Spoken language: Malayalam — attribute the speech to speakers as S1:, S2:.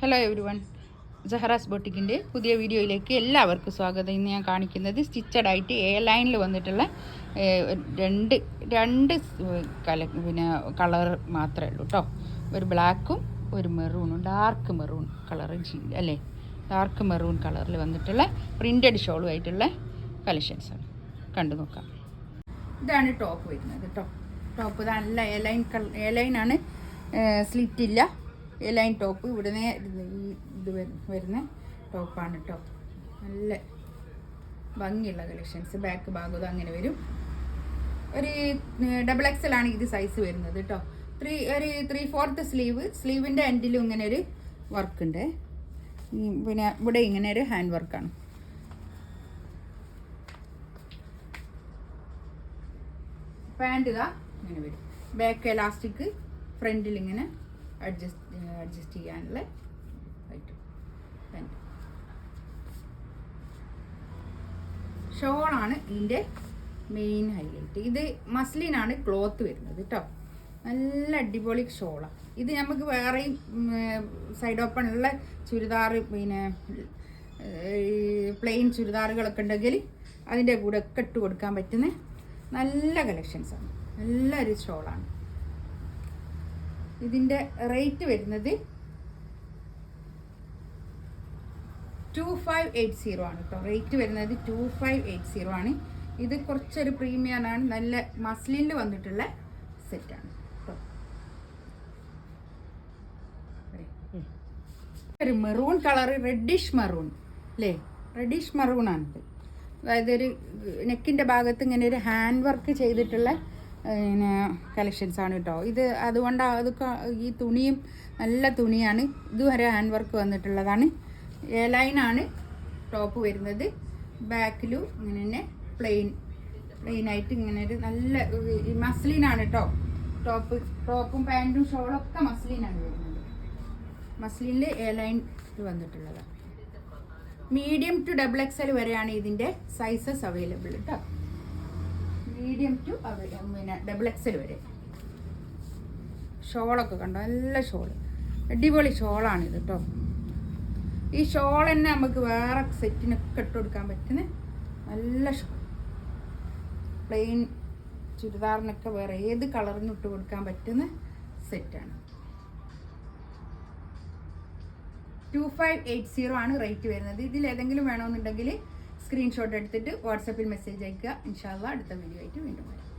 S1: ഹലോ എവരി വൺ, ജഹറാസ് ബൊട്ടിക്കിൻ്റെ പുതിയ വീഡിയോയിലേക്ക് എല്ലാവർക്കും സ്വാഗതം. ഇന്ന് ഞാൻ കാണിക്കുന്നത് സ്റ്റിച്ചഡായിട്ട് എ ലൈനിൽ വന്നിട്ടുള്ള രണ്ട് കളർ മാത്രമേ ഉള്ളൂ കേട്ടോ. ഒരു ബ്ലാക്കും ഒരു മെറൂണും, ഡാർക്ക് മെറൂൺ കളർ അല്ലേ, ഡാർക്ക് മെറൂൺ കളറിൽ വന്നിട്ടുള്ള പ്രിൻറ്റഡ് ഷോളും ആയിട്ടുള്ള കളക്ഷൻസാണ്. കണ്ടു നോക്കാം. ഇതാണ് ടോപ്പ് വരുന്നത് കേട്ടോ. ടോപ്പ് നല്ല എ ലൈനാണ്, സ്ലിറ്റ് ഇല്ല. എ ലൈൻ ടോപ്പ് ഇവിടുന്ന് ഇത് വരുന്ന ടോപ്പാണ് കേട്ടോ. നല്ല ഭംഗിയുള്ള കളക്ഷൻസ്. ബാക്ക് ഭാഗം അങ്ങനെ വരും. ഒരു XXL ആണ് ഇത് സൈസ് വരുന്നത് കേട്ടോ. ഒരു 3/4 സ്ലീവിൻ്റെ എൻഡിലും ഇങ്ങനെ ഒരു വർക്ക് ഉണ്ട്. പിന്നെ ഇവിടെ ഇങ്ങനെ ഒരു ഹാൻഡ് വർക്കാണ്. പാൻറ് ഇതാ ഇങ്ങനെ വരും. ബാക്ക് എലാസ്റ്റിക്, ഫ്രണ്ടിൽ ഇങ്ങനെ അഡ്ജസ്റ്റ് ചെയ്യാനുള്ള പാൻറ്. ഷോളാണ് ഇതിൻ്റെ മെയിൻ ഹൈലൈറ്റ്. ഇത് മസ്ലിനാണ് ക്ലോത്ത് വരുന്നത് കേട്ടോ. നല്ല അടിപൊളി ഷോളാണ് ഇത്. നമുക്ക് വേറെയും സൈഡ് ഓപ്പൺ ഉള്ള ചുരിദാർ, പിന്നെ പ്ലെയിൻ ചുരിദാറുകളൊക്കെ ഉണ്ടെങ്കിൽ അതിൻ്റെ കൂടെ ഒക്കെ ഇട്ട് കൊടുക്കാൻ പറ്റുന്ന നല്ല കളക്ഷൻസാണ്. നല്ലൊരു ഷോളാണ്. ഇതിൻ്റെ റേറ്റ് വരുന്നത് 2580 ആണ് കേട്ടോ. റേറ്റ് വരുന്നത് 2580 ആണ്. ഇത് കുറച്ചൊരു പ്രീമിയം ആണ്. നല്ല മസ്ലിനിൽ വന്നിട്ടുള്ള സെറ്റാണ് കേട്ടോ. ഒരു മെറൂൺ കളർ, റെഡിഷ് മെറൂൺ അല്ലേ, റെഡിഷ് മെറൂൺ ആണിത്. അതായത് ഒരു നെക്കിൻ്റെ ഭാഗത്ത് ഇങ്ങനെ ഒരു ഹാൻഡ് വർക്ക് ചെയ്തിട്ടുള്ള പിന്നെ കളക്ഷൻസാണ് കേട്ടോ. ഇത് അതുകൊണ്ട് ഈ തുണിയും നല്ല തുണിയാണ്. ഇതുവരെ ഹാൻഡ് വർക്ക് വന്നിട്ടുള്ളതാണ്. എ ലൈനാണ് ടോപ്പ് വരുന്നത്. ബാക്കിലും ഇങ്ങനെ തന്നെ പ്ലെയിനായിട്ട് ഇങ്ങനെ ഒരു നല്ല മസ്ലിനാണ് കേട്ടോ. ടോപ്പും പാൻറ്റും ഷോളൊക്കെ മസ്ലിനാണ് വരുന്നത്. മസ്ലിനിൽ എ ലൈൻ വന്നിട്ടുള്ളതാണ്. മീഡിയം ടു XXL വരെയാണ് ഇതിൻ്റെ സൈസസ് അവൈലബിൾ കേട്ടോ. മീഡിയം ടു പിന്നെ XXL വരെ. ഷോളൊക്കെ കണ്ടോ, നല്ല ഷോള്, അടിപൊളി ഷോളാണിത് കേട്ടോ. ഈ ഷോൾ തന്നെ നമുക്ക് വേറെ സെറ്റിനൊക്കെ ഇട്ട് കൊടുക്കാൻ പറ്റുന്ന നല്ല ഷോൾ. പ്ലെയിൻ ചുരിദാറിനൊക്കെ വേറെ ഏത് കളറിനും ഇട്ട് കൊടുക്കാൻ പറ്റുന്ന സെറ്റാണ്. 2580 ആണ് റേറ്റ് വരുന്നത്. ഇതിൽ ഏതെങ്കിലും വേണമെന്നുണ്ടെങ്കിൽ സ്ക്രീൻഷോട്ട് എടുത്തിട്ട് വാട്സാപ്പിൽ മെസ്സേജ് അയക്കുക. ഇൻഷാ അല്ലാഹ് അടുത്ത വീഡിയോ ആയിട്ട് വീണ്ടും വരാം.